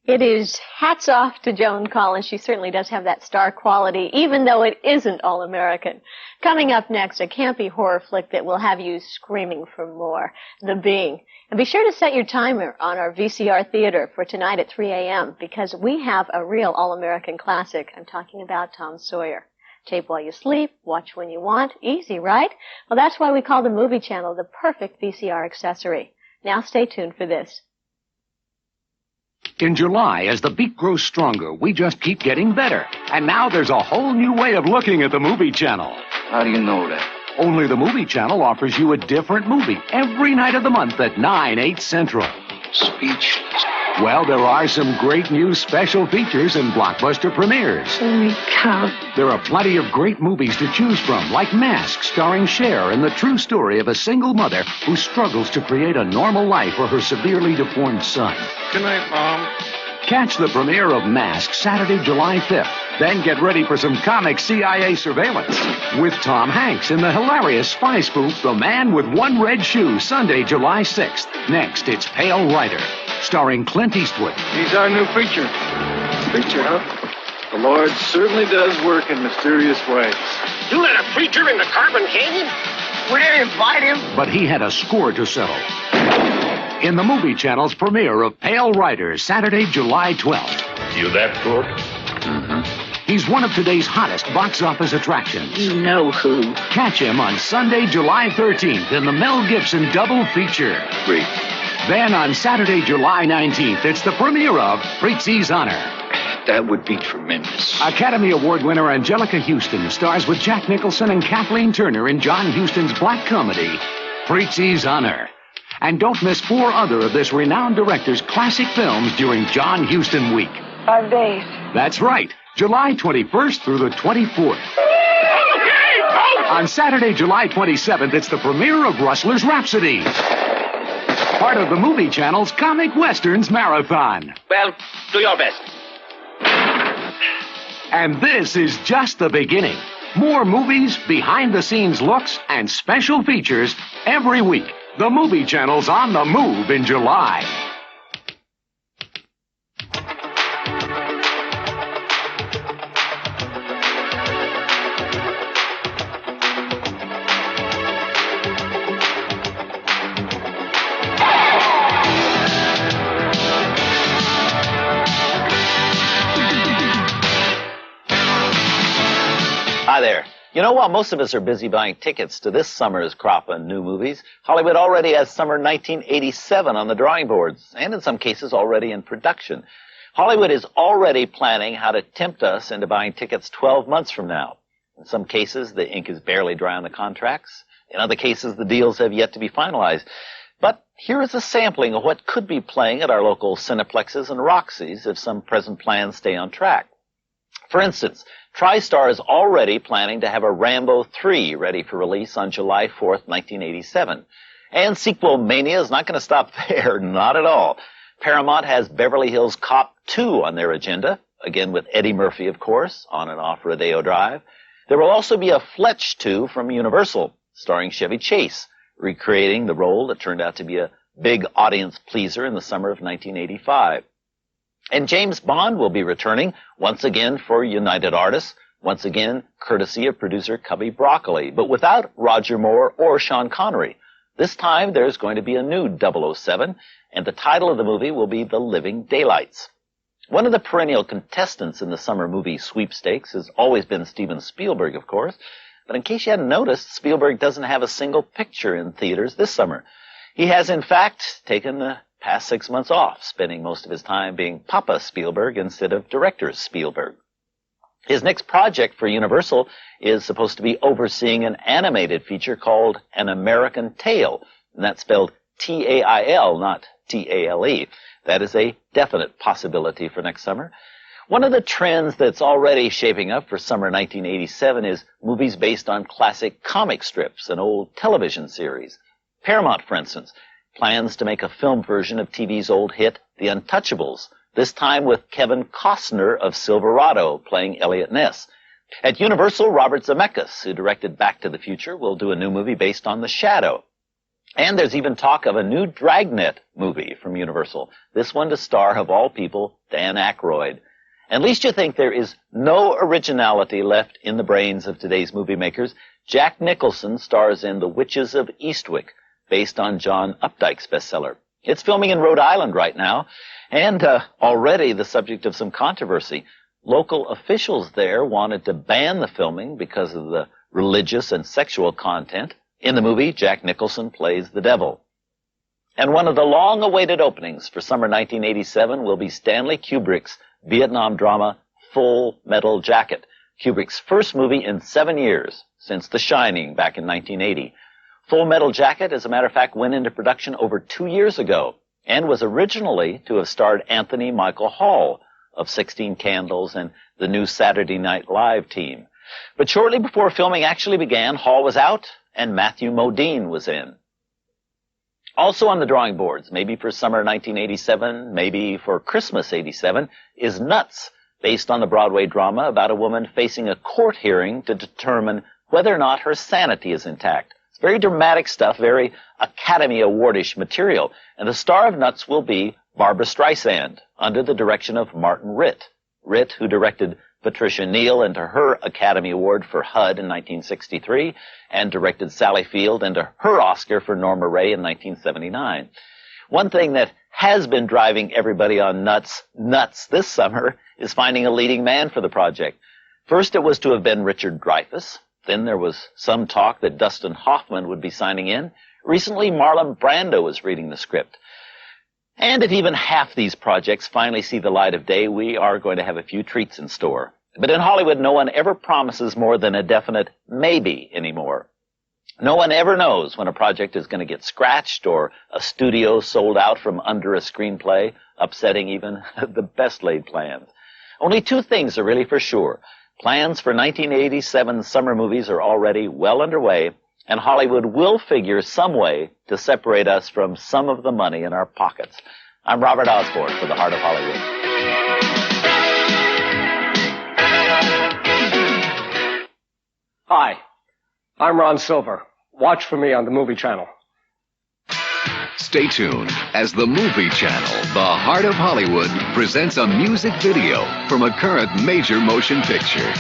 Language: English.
It is hats off to Joan Collins. She certainly does have that star quality, even though it isn't all-American. Coming up next, a campy horror flick that will have you screaming for more, The Being. And be sure to set your timer on our VCR theater for tonight at 3 a.m. because we have a real all-American classic. I'm talking about Tom Sawyer. Tape while you sleep, watch when you want. Easy, right? Well, that's why we call the Movie Channel the perfect VCR accessory. Now stay tuned for this. In July, as the beat grows stronger, we just keep getting better. And now there's a whole new way of looking at the Movie Channel. How do you know that? Only the Movie Channel offers you a different movie every night of the month at 9, 8 Central. Speechless. Well, there are some great new special features and blockbuster premieres. Holy cow. There are plenty of great movies to choose from, like Mask, starring Cher, and the true story of a single mother who struggles to create a normal life for her severely deformed son. Good night, Mom. Catch the premiere of Mask Saturday, July 5th. Then get ready for some comic CIA surveillance with Tom Hanks in the hilarious spy spoof The Man with One Red Shoe, Sunday, July 6th. Next, it's Pale Rider, starring Clint Eastwood. He's our new preacher. Preacher, huh? The Lord certainly does work in mysterious ways. You let a preacher in the Carbon Canyon? Would I invite him? But he had a score to settle. In the Movie Channel's premiere of Pale Rider, Saturday, July 12th. You that good? Mm-hmm. He's one of today's hottest box office attractions. You know who. Catch him on Sunday, July 13th in the Mel Gibson double feature. Great. Then on Saturday, July 19th, it's the premiere of Prizzi's Honor. That would be tremendous. Academy Award winner Angelica Houston stars with Jack Nicholson and Kathleen Turner in John Huston's black comedy, Prizzi's Honor. And don't miss 4 other of this renowned director's classic films during John Huston Week. 5 days. That's right, July 21st through the 24th. On Saturday, July 27th, it's the premiere of Rustler's Rhapsody, part of the Movie Channel's Comic Westerns Marathon. Well, do your best. And this is just the beginning. More movies, behind-the-scenes looks, and special features every week. The Movie Channel's on the move in July. Hi there. You know, while most of us are busy buying tickets to this summer's crop of new movies, Hollywood already has summer 1987 on the drawing boards, and in some cases already in production. Hollywood is already planning how to tempt us into buying tickets 12 months from now. In some cases, the ink is barely dry on the contracts. In other cases, the deals have yet to be finalized. But here is a sampling of what could be playing at our local Cineplexes and Roxy's if some present plans stay on track. For instance, TriStar is already planning to have a Rambo 3 ready for release on July 4th, 1987. And sequel mania is not going to stop there, not at all. Paramount has Beverly Hills Cop 2 on their agenda, again with Eddie Murphy, of course, on and off Rodeo Drive. There will also be a Fletch 2 from Universal, starring Chevy Chase, recreating the role that turned out to be a big audience pleaser in the summer of 1985. And James Bond will be returning once again for United Artists, once again courtesy of producer Cubby Broccoli, but without Roger Moore or Sean Connery. This time there's going to be a new 007, and the title of the movie will be The Living Daylights. One of the perennial contestants in the summer movie sweepstakes has always been Steven Spielberg, of course, but in case you hadn't noticed, Spielberg doesn't have a single picture in theaters this summer. He has, in fact, taken the past 6 months off, spending most of his time being Papa Spielberg instead of Director Spielberg. His next project for Universal is supposed to be overseeing an animated feature called An American Tail, and that's spelled T-A-I-L, not T-A-L-E. That is a definite possibility for next summer. One of the trends that's already shaping up for summer 1987 is movies based on classic comic strips and old television series. Paramount, for instance, plans to make a film version of TV's old hit, The Untouchables, this time with Kevin Costner of Silverado playing Elliot Ness. At Universal, Robert Zemeckis, who directed Back to the Future, will do a new movie based on The Shadow. And there's even talk of a new Dragnet movie from Universal, this one to star, of all people, Dan Aykroyd. At least you think there is no originality left in the brains of today's movie makers. Jack Nicholson stars in The Witches of Eastwick, based on John Updike's bestseller. It's filming in Rhode Island right now, and already the subject of some controversy. Local officials there wanted to ban the filming because of the religious and sexual content. In the movie, Jack Nicholson plays the devil. And one of the long-awaited openings for summer 1987 will be Stanley Kubrick's Vietnam drama Full Metal Jacket, Kubrick's first movie in 7 years, since The Shining back in 1980. Full Metal Jacket, as a matter of fact, went into production over 2 years ago and was originally to have starred Anthony Michael Hall of 16 Candles and the new Saturday Night Live team. But shortly before filming actually began, Hall was out and Matthew Modine was in. Also on the drawing boards, maybe for summer 1987, maybe for Christmas 87, is Nuts, based on the Broadway drama about a woman facing a court hearing to determine whether or not her sanity is intact. It's very dramatic stuff, very Academy Award-ish material, and the star of Nuts will be Barbra Streisand, under the direction of Martin Ritt. Ritt, who directed Patricia Neal into her Academy Award for HUD in 1963, and directed Sally Field into her Oscar for Norma Ray in 1979. One thing that has been driving everybody on nuts this summer is finding a leading man for the project. First it was to have been Richard Dreyfuss. Then there was some talk that Dustin Hoffman would be signing in. Recently, Marlon Brando was reading the script. And if even half these projects finally see the light of day, we are going to have a few treats in store. But in Hollywood, no one ever promises more than a definite maybe anymore. No one ever knows when a project is going to get scratched or a studio sold out from under a screenplay, upsetting even the best laid plans. Only two things are really for sure. Plans for 1987 summer movies are already well underway, and Hollywood will figure some way to separate us from some of the money in our pockets. I'm Robert Osborne for The Heart of Hollywood. Hi, I'm Ron Silver. Watch for me on the Movie Channel. Stay tuned as the Movie Channel, The Heart of Hollywood, presents a music video from a current major motion picture.